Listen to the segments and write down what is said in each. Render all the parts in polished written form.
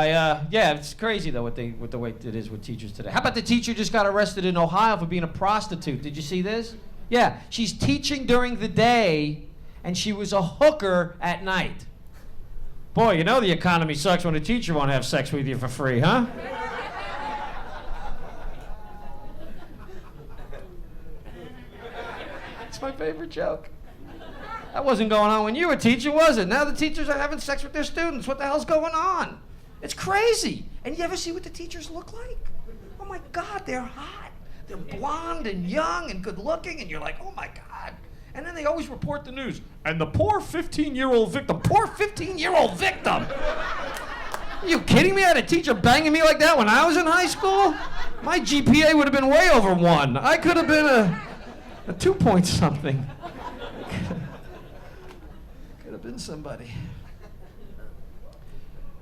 Yeah, it's crazy though with the way it is with teachers today. How about the teacher just got arrested in Ohio for being a prostitute? Did you see this? Yeah, she's teaching during the day, and she was a hooker at night. Boy, you know the economy sucks when a teacher won't have sex with you for free, huh? It's my favorite joke. That wasn't going on when you were teaching, was it? Now the teachers are having sex with their students. What the hell's going on? It's crazy. And you ever see what the teachers look like? Oh my God, they're hot. They're blonde and young and good looking, and you're like, oh my God. And then they always report the news. And the poor 15-year-old victim. Poor 15-year-old victim. Are you kidding me? I had a teacher banging me like that when I was in high school? My GPA would have been way over 1. I could have been a 2-point something. Could have been somebody.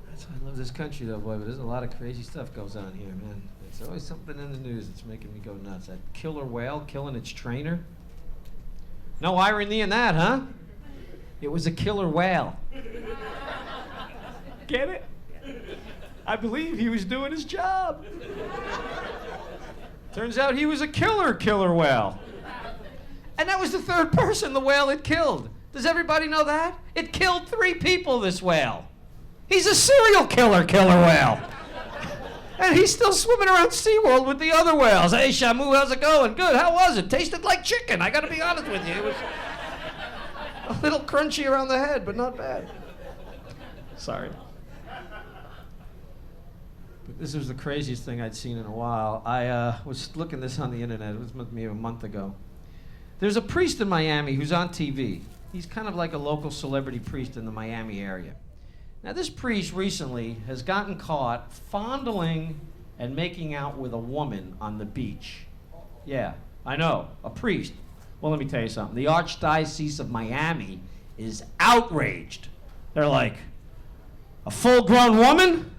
That's why I love this country though, boy, but there's a lot of crazy stuff goes on here, man. There's always something in the news that's making me go nuts. That killer whale killing its trainer. No irony in that, huh? It was a killer whale. Get it? I believe he was doing his job. Turns out he was a killer whale. And that was the third person the whale had killed. Does everybody know that? It killed 3 people, this whale. He's a serial killer whale. And he's still swimming around SeaWorld with the other whales. Hey, Shamu, how's it going? Good, how was it? Tasted like chicken, I gotta be honest with you. It was a little crunchy around the head, but not bad. Sorry. But this was the craziest thing I'd seen in a while. I was looking this on the internet. It was maybe a month ago. There's a priest in Miami who's on TV. He's kind of like a local celebrity priest in the Miami area. Now, this priest recently has gotten caught fondling and making out with a woman on the beach. Yeah, I know, a priest. Well, let me tell you something. The Archdiocese of Miami is outraged. They're like, a full-grown woman?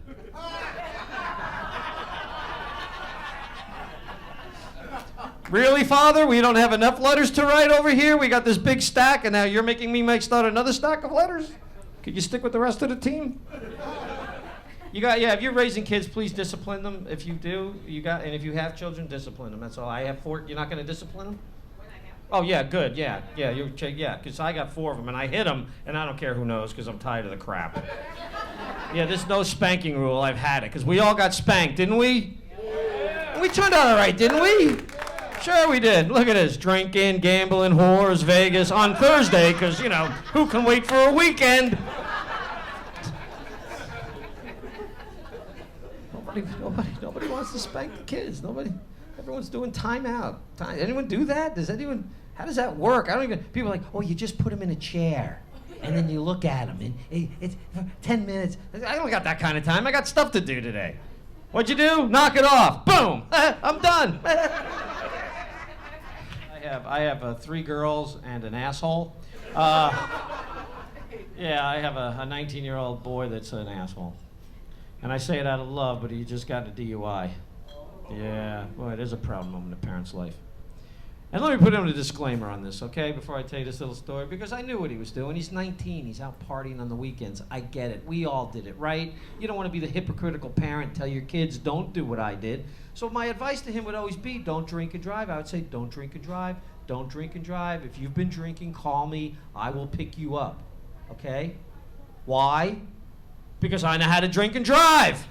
Really, Father? We don't have enough letters to write over here? We got this big stack, and now you're making me start another stack of letters? Could you stick with the rest of the team? If you're raising kids, please discipline them. If you do, and if you have children, discipline them. That's all. I have 4. You're not going to discipline them? Oh, yeah, good, yeah, because I got 4 of them, and I hit them, and I don't care who knows, because I'm tired of the crap. Yeah, there's no spanking rule. I've had it, because we all got spanked, didn't we? Yeah. We turned out all right, didn't we? Sure we did. Look at this. Drinking, gambling, whores, Vegas on Thursday, because, who can wait for a weekend? Nobody wants to spank the kids. Everyone's doing timeout. Anyone do that? How does that work? People are like, oh, you just put them in a chair, and then you look at them, and it's 10 minutes. I don't got that kind of time. I got stuff to do today. What'd you do? Knock it off. Boom. I'm done. I have 3 girls and an asshole. I have a 19-year-old boy that's an asshole. And I say it out of love, but he just got a DUI. Yeah, boy, there's a proud moment in a parent's life. And let me put in a disclaimer on this, okay, before I tell you this little story, because I knew what he was doing. He's 19. He's out partying on the weekends. I get it. We all did it, right? You don't want to be the hypocritical parent and tell your kids, don't do what I did. So my advice to him would always be, don't drink and drive. I would say, don't drink and drive. Don't drink and drive. If you've been drinking, call me. I will pick you up, okay? Why? Because I know how to drink and drive.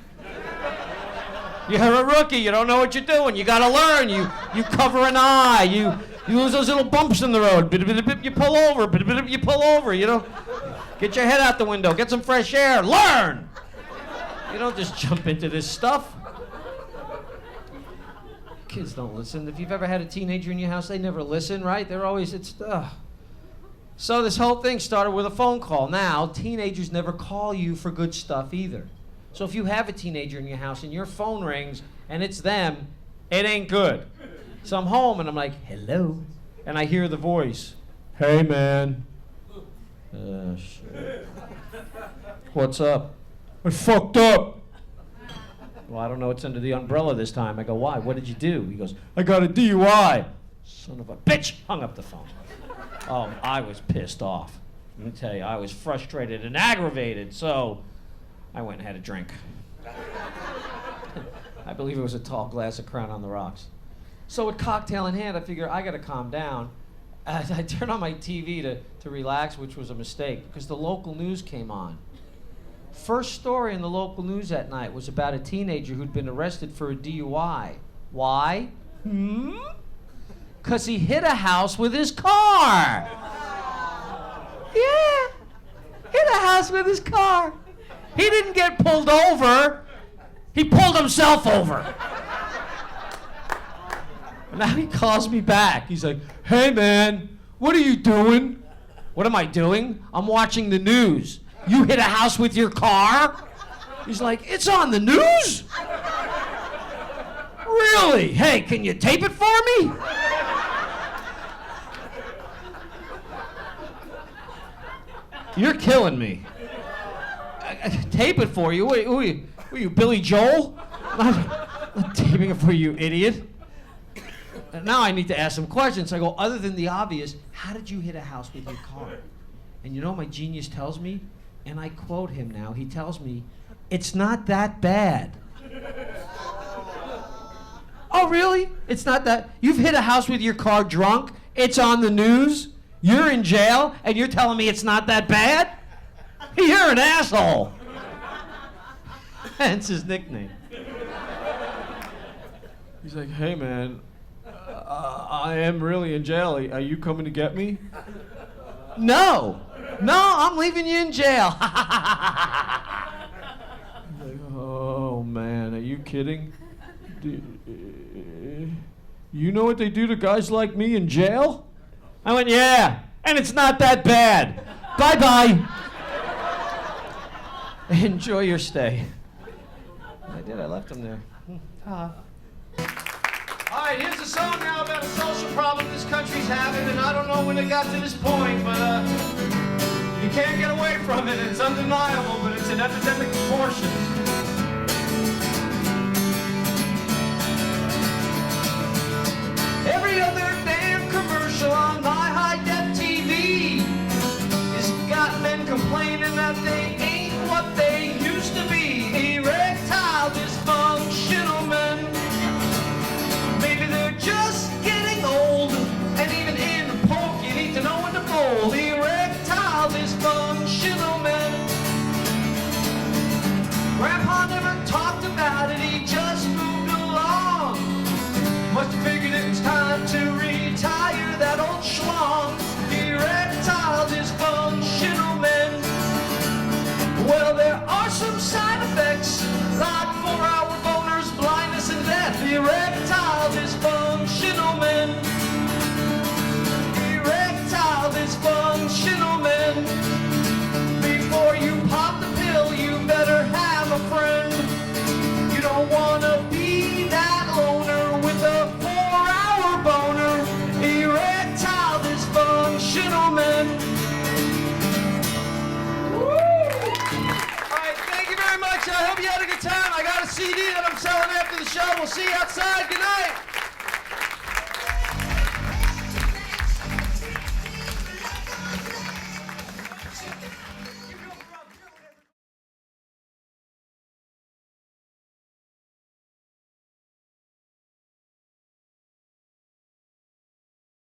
You're a rookie. You don't know what you're doing. You got to learn. You cover an eye. You lose those little bumps in the road. You pull over. You pull over. Get your head out the window. Get some fresh air. Learn. You don't just jump into this stuff. Kids don't listen. If you've ever had a teenager in your house, they never listen, right? They're always, So this whole thing started with a phone call. Now, teenagers never call you for good stuff either. So if you have a teenager in your house and your phone rings and it's them, it ain't good. So I'm home and I'm like, hello. And I hear the voice. Hey, man. Shit. What's up? I fucked up. Well, I don't know what's under the umbrella this time. I go, why? What did you do? He goes, I got a DUI. Son of a bitch. Hung up the phone. Oh, I was pissed off. Let me tell you, I was frustrated and aggravated, so I went and had a drink. I believe it was a tall glass of Crown on the Rocks. So with cocktail in hand, I figure I gotta calm down. I turned on my TV to relax, which was a mistake, because the local news came on. First story in the local news that night was about a teenager who'd been arrested for a DUI. Why? Because he hit a house with his car. Yeah, hit a house with his car. He didn't get pulled over. He pulled himself over. Now he calls me back. He's like, hey man, what are you doing? What am I doing? I'm watching the news. You hit a house with your car? He's like, it's on the news? Really? Hey, can you tape it for me? You're killing me. Tape it for you? Wait, were you Billy Joel? I'm not taping it for you, idiot. And now I need to ask some questions. I go, other than the obvious, how did you hit a house with your car? And you know what my genius tells me? And I quote him now. He tells me, it's not that bad. Oh, really? It's not that? You've hit a house with your car drunk? It's on the news? You're in jail? And you're telling me it's not that bad? You're an asshole. Hence his nickname. He's like, hey, man, I am really in jail. Are you coming to get me? No, I'm leaving you in jail. Like, oh, man, are you kidding? You know what they do to guys like me in jail? I went, yeah, and it's not that bad. Bye-bye. Enjoy your stay. I did, I left him there. All right, here's a song now about a social problem this country's having, and I don't know when it got to this point, but you can't get away from it. It's undeniable, but it's in epidemic proportions. Every other damn commercial on my high-def TV has got men complaining that they ain't what they used to be. Erectile dysfunctional men. Maybe they're just getting old, and even in the poke you need to know when to fold. Erectile dysfunctional men. Grandpa never talked about it, he just moved along. Must have figured it was time to retire that old schlong. Erectile dysfunctional men. Well, there are some side effects, like 4-hour boners, blindness, and death. Erectile dysfunctional men. Erectile dysfunctional men. Before you pop the pill, you better have a friend. You don't want to be that loner with a 4-hour boner. Erectile dysfunctional men. I hope you had a good time. I got a CD that I'm selling after the show. We'll see you outside. Good night.